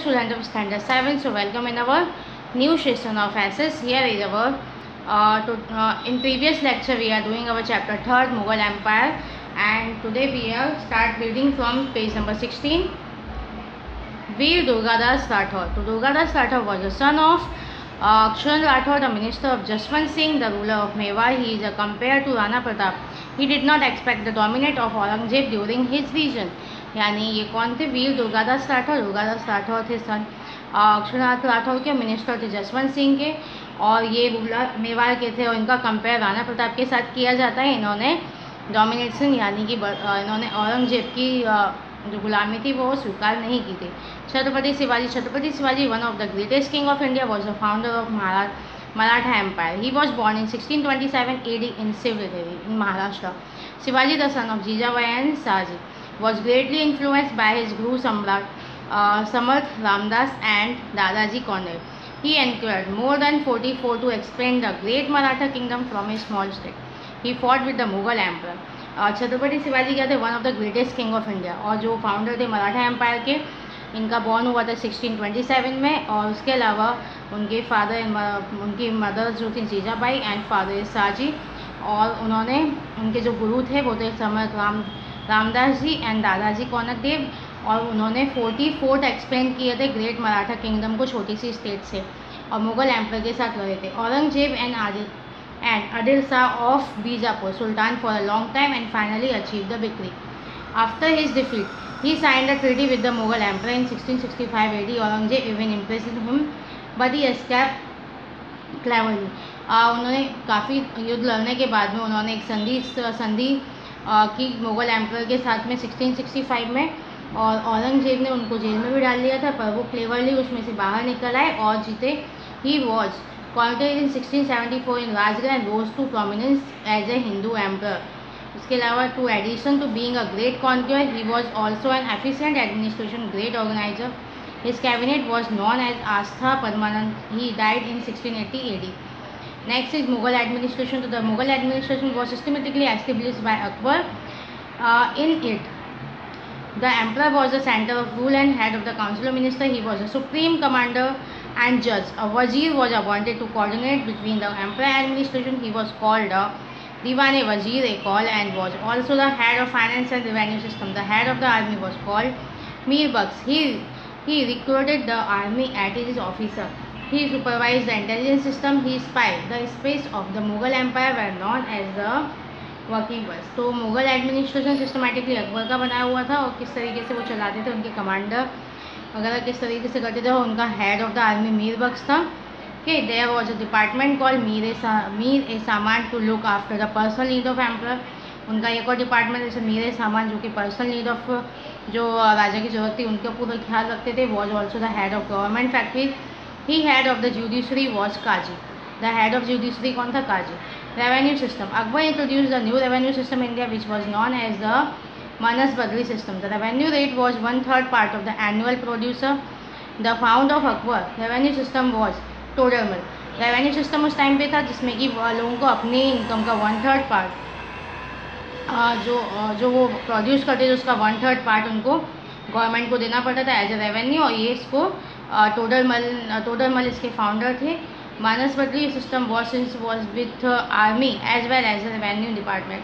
student of standard 7. So welcome in our new session of SS. Here is our in previous lecture we are doing our chapter 3rd Mughal Empire, and today we will start reading from page number 16. Veer Durgadas Rathod. So Durgadas Rathod was the son of Akshan Rathod, the minister of Jaswant Singh, the ruler of Mewar. He is compared to Rana Pratap. He did not expect the dominate of Aurangzeb during his region. यानी ये कौन थे? वीर दुर्गादास राठौर। दुर्गादास राठौर थे सन अक्षरनाथ राठौर के, minister थे जसवंत सिंह के, और ये रूलर मेवाड़ के थे, और इनका कंपेयर राणा प्रताप के साथ किया जाता है। इन्होंने डोमिनेशन यानी कि इन्होंने औरंगजेब की जो गुलामी थी वो स्वीकार नहीं की थी। Chhatrapati Shivaji one of the greatest king of India, was the founder of Maratha Empire. He was born in 1627 AD in Sivrideri in Maharashtra. Shivaji, the son of Jijabai and Shahaji, was greatly influenced by his Guru Samrat Samarth Ramdas and Dadaji Konder. He encouraged more than 44 to expand the great Maratha kingdom from a small state. He fought with the Mughal emperor. Chhatrapati Shivaji क्या थे? One of the greatest king of India, और जो founder थे Maratha empire के। इनका born हुआ था 1627 में, और उसके अलावा उनके फादर उनकी मदर जो थी जीजाबाई एंड फादर शाहजी, और उन्होंने उनके जो गुरु थे वो थे समर्थ रामदास जी एंड दादाजी कौनक देव, और उन्होंने 44 एक्सपेंड किए थे ग्रेट मराठा किंगडम को छोटी सी स्टेट से, और मुगल एम्पायर के साथ रहे थे। Aurangzeb and Adil Shah of Bijapur Sultan for a long time and finally achieve the victory. After his defeat he signed a treaty with the Mughal emperor in 1665 AD. Aurangzeb even imprisoned him, but he escaped cleverly. उन्होंने काफ़ी युद्ध लड़ने के बाद में उन्होंने एक संधि की मुग़ल एम्पर के साथ में 1665 में, और औरंगजेब ने उनको जेल में भी डाल दिया था, पर वो क्लेवरली उसमें से बाहर निकल आए और जीते। He was conquered in 1674 in Rajgarh and rose to prominence as a Hindu emperor. इसके अलावा to addition to being a great conqueror, he was also an efficient administration great organiser. His cabinet was known as आस्था परमानंद। He died in 1680 AD. Next is Mughal administration. So the Mughal administration was systematically established by Akbar. In it, the emperor was the center of rule and head of the council of ministers. He was a supreme commander and judge. A wazir was appointed to coordinate between the emperor administration. He was called a Diwan-e-Wazir, a call, and was also the head of finance and revenue system. The head of the army was called Mir Bakhsh. He recruited the army at his officer. He supervised the intelligence system. He spied. The space of the Mughal Empire were known as the working bus. तो Mughal administration systematically Akbar का बनाया हुआ था, और किस तरीके से वो चलाते थे, उनके कमांडर वगैरह किस तरीके से करते थे। उनका head of the army Mir Bakhsh था। Okay, there was a department called Mir-e-Saman to look after the personal need of emperor. उनका एक और डिपार्टमेंट जैसे मीर-ए-सामान जो कि पर्सनल नीड ऑफ जो राजा की जरूरत थी उनका पूरा ख्याल रखते थे। Was also the head of government factory. He head of the judiciary was Qazi. The head of judiciary कौन था? Qazi. Revenue system, Akbar introduce the new revenue system India which was known as the Mansabdari system. The revenue rate was 1/3 part of the annual producer. The found of Akbar revenue system was Todar Mal. Revenue system उस time पे था जिसमें कि लोगों को अपनी income का 1/3 part जो वो प्रोड्यूस करते थे उसका 1/3 पार्ट उनको गवर्नमेंट को देना पड़ता था एज ए रेवेन्यू, और ये इसको टोटल मल इसके फाउंडर थे। Mansabdari system was with army as well as a revenue department.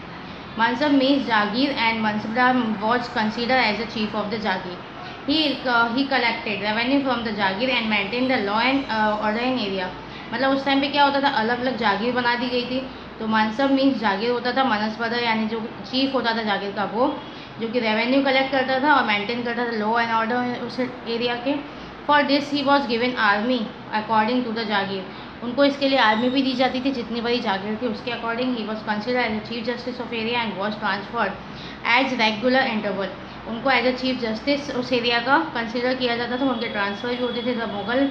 Mansab means jagir and Mansabdar was consider as a chief of the jagir. He collected revenue from the jagir and maintained the law and order in area. मतलब उस time पे क्या होता था, अलग अलग जागीर बना दी गई थी। तो मनसब मीन्स जागीर होता था, मनसबदर यानी जो चीफ होता था जागीर का, वो जो कि रेवेन्यू कलेक्ट करता था और मेंटेन करता था लॉ एंड ऑर्डर उस एरिया के। For this he was given army according to the jagir. उनको इसके लिए आर्मी भी दी जाती थी जितनी बड़ी जागीर थी उसके according. He was consider as a chief justice of area and was transferred as regular interval. उनको एज अ चीफ जस्टिस उस एरिया का कंसिडर किया जाता था, उनके ट्रांसफर भी होते थे। The Mughal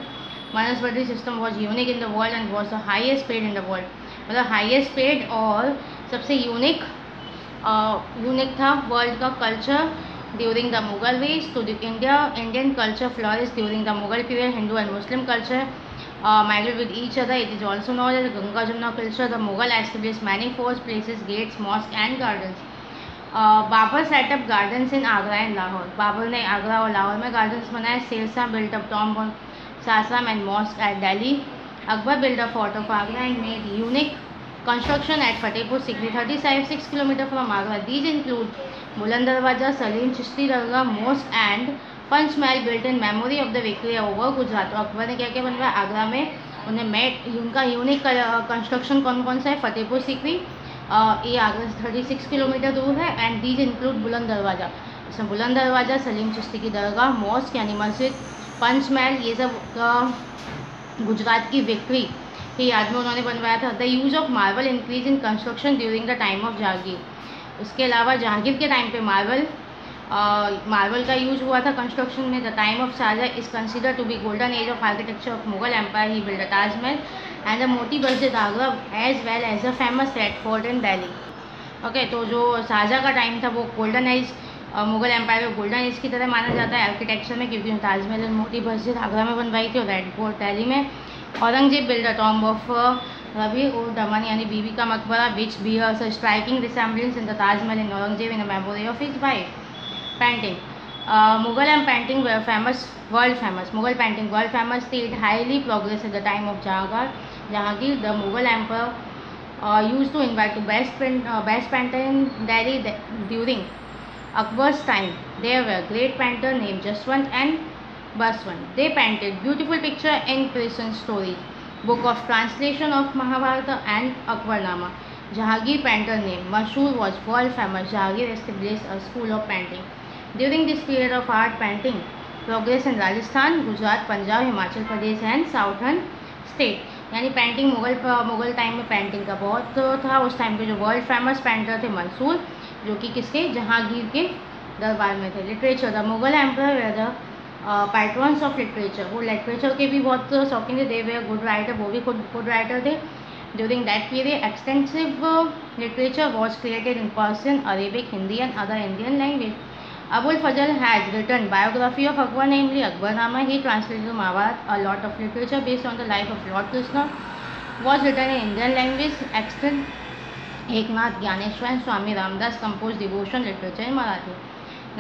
Mansabdari system was unique in the world and was the highest paid in the world. मतलब हाईएस्ट पेड और सबसे यूनिक था वर्ल्ड का culture during the Mughal age. तो Indian culture flourish during the Mughal period. Hindu and Muslim culture migrate with each other. It is also known as Ganga Jamuna culture. The Mughal established many forts, places, gates, mosques and gardens. Babur set up gardens in Agra and Lahore. Babur ने आगरा और लाहौर में gardens बनाए। Sher Shah built up tomb on Sasaram and mosque at Delhi. Akbar built a fort of Agra and made unique construction at Fatehpur Sikri, 36 km from Agra. These include Buland Darwaja, Salim Chishti Dargah, Mosque and Panch Mahal built in memory of the victory over Gujarat। तो अकबर ने क्या क्या बनवाया आगरा में, उन्हें उनका unique construction कौन कौन सा है? फतेहपुर सीकरी, ये आगरा से 36 किलोमीटर दूर है। एंड दीज इंक्लूड बुलंद दरवाज़ा, इसमें बुलंद दरवाज़ा, सलीम चिश्ती की दरगाह, मॉस्क यानी मस्जिद, पंच महल, ये सब गुजरात की विक्ट्री के याद में उन्होंने बनवाया था। The use of marble increase in construction during the time of Jahangir. उसके अलावा जहांगीर के टाइम पे मार्बल का यूज हुआ था कंस्ट्रक्शन में। The time of Shah Jahan is consider to be golden age of architecture of Mughal empire. He build Taj Mahal and the Moti Masjid Agra as well as a famous Red Fort in Delhi. Okay, तो जो शाहजहां का टाइम था वो गोल्डन एज, मुगल एम्पायर में golden age की तरह माना जाता है आर्किटेक्चर में, क्योंकि ताजमहल और मोती मस्जिद आगरा में बनवाई थी और रेड फोर्ट दिल्ली में। Aurangzeb build a tomb of Rabia ud Daurani यानी Bibi ka Maqbara which bears a striking resemblance in the Taj Mahal in Aurangzeb in memory of his wife. Painting, Mughal and painting were famous, world famous. Mughal painting world famous थी। It highly progress at the time of Jahangir. The Mughal emperor use to invite to best painter in Delhi during Akbar's time. There were great painter named Jaswant and Baswant. They painted beautiful picture in prison stories, book of translation of Mahabharata and Akbarnama. Jahangir painter named Mashur was world famous. Jahangir established a school of painting. During this period of art painting, progress in Rajasthan, Gujarat, Punjab, Himachal Pradesh and southern state. यानी painting Mughal time में painting का बहुत था। उस time के जो world famous painter थे मंसूर, जो कि किसके? जहांगीर के दरबार में थे। Literature, the Mughal emperor were the patrons of literature. वो लिटरेचर के भी बहुत शौकीन थे। दे वे गुड राइटर, वो भी खुद गुड राइटर थे। During that period extensive literature was created in Persian, Arabic, Hindi and other Indian language. Abul Fazl has written biography of Akbar, namely Akbarnama. He translated Mahabharata. A lot of literature based on the life of Lord Krishna was written in Indian language. Extant Eknath Gyaneshwar and Swami Ramdas composed devotion literature in Marathi.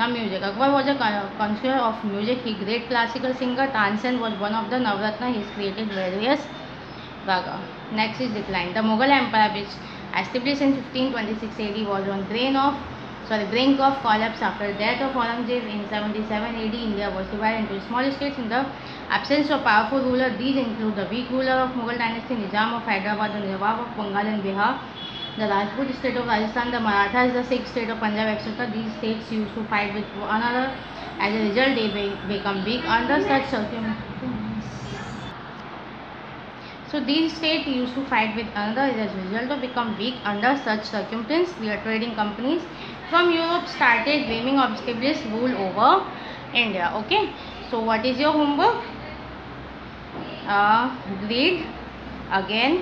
Now music. Akbar was a connoisseur of music. He great classical singer. Tansen was one of the Navratna. He created various raga. Next is decline. The Mughal Empire, which established in 1526 AD, was on brink of collapse after the death of Aurangzeb in 77 AD. India was divided into small states in the absence of powerful ruler. These include the weak ruler of Mughal dynasty, Nizam of Hyderabad, the Nawab of Bengal and Bihar, the Rajput state of Rajasthan, the Marathas, the Sikh state of Punjab, etc. These states used to fight with one another. As a result, they become weak under such circumstances. So these states used to fight with another. As a result of become weak under such circumstances, the trading companies from Europe started dreaming of established rule over India. Okay, so what is your homework? Read again.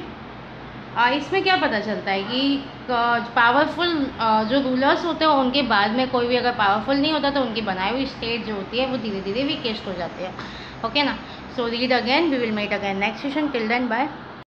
इसमें क्या पता चलता है कि powerful जो rulers होते हैं उनके बाद में कोई भी अगर पावरफुल नहीं होता तो उनकी बनाई हुई स्टेट जो होती है वो धीरे धीरे वीकेस्ट हो जाती है। ओके ना, so read again, we will meet again next session. Till then bye.